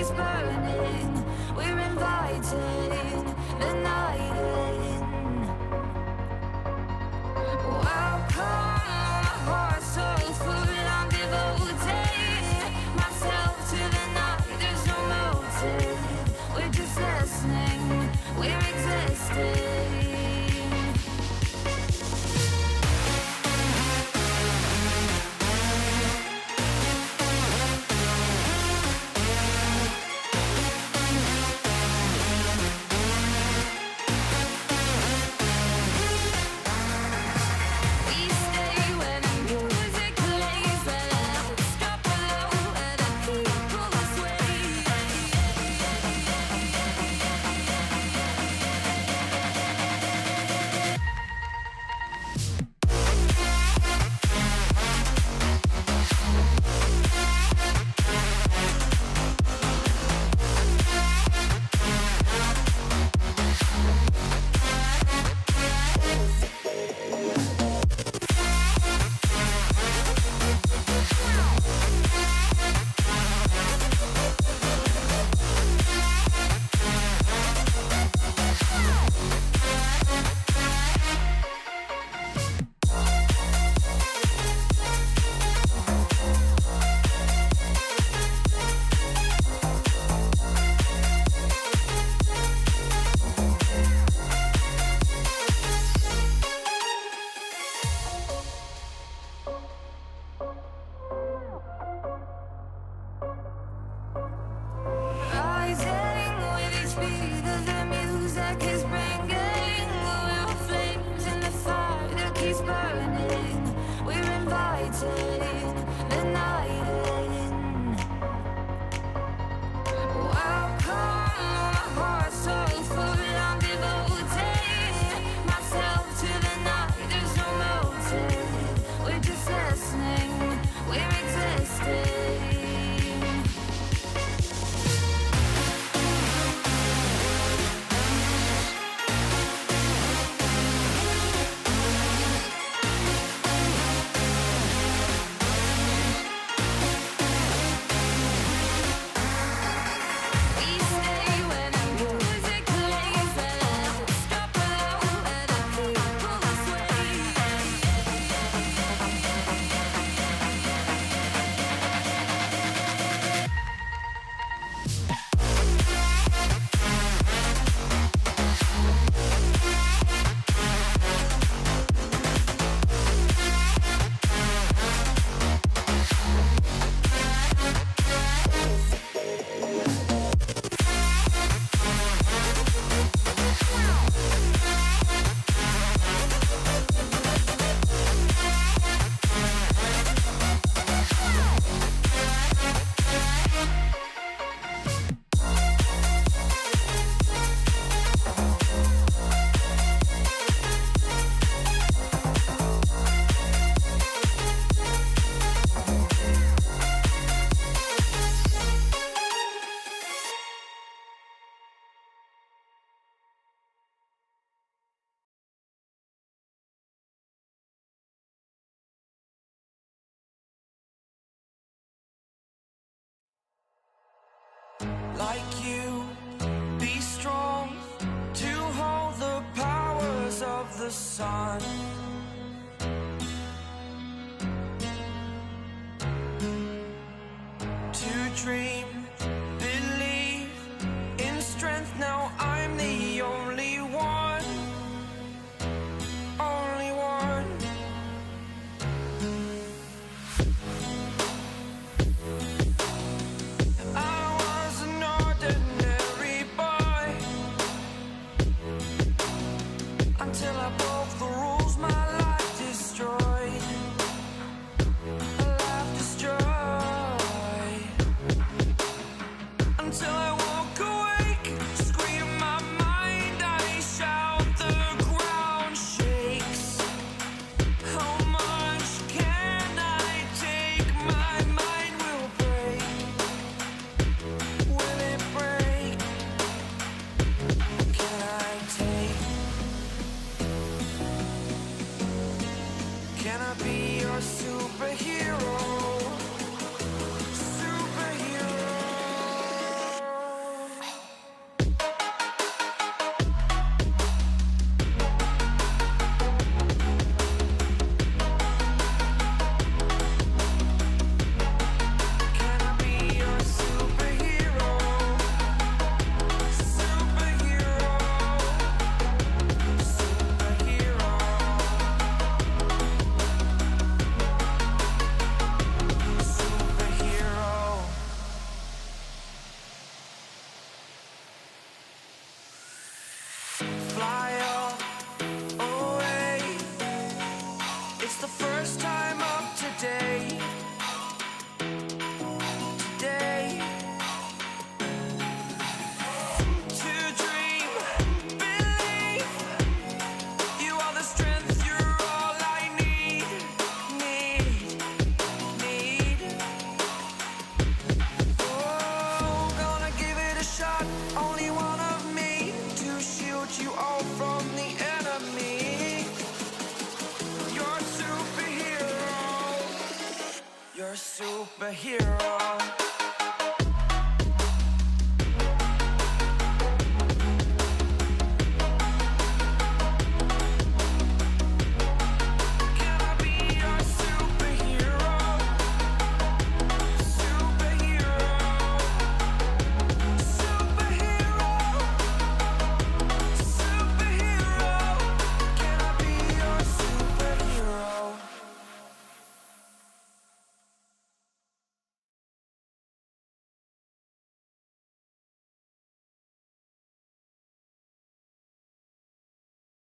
keeps burning. We're inviting the night in. Welcome, my heart's so full. I'm devoting myself to the night. There's no motive. We're just listening. We're existing. Like you, be strong to hold the powers of the sun. To dream, believe in strength. Now I'm the only one, only one. Until I broke the rules, my life destroyed. A life destroyed. Until I walk awake, scream my mind, I shout, the ground shakes. How much can I take? My mind will break. Will it break? Can I take? Can I be your superhero? Superhero. superhero.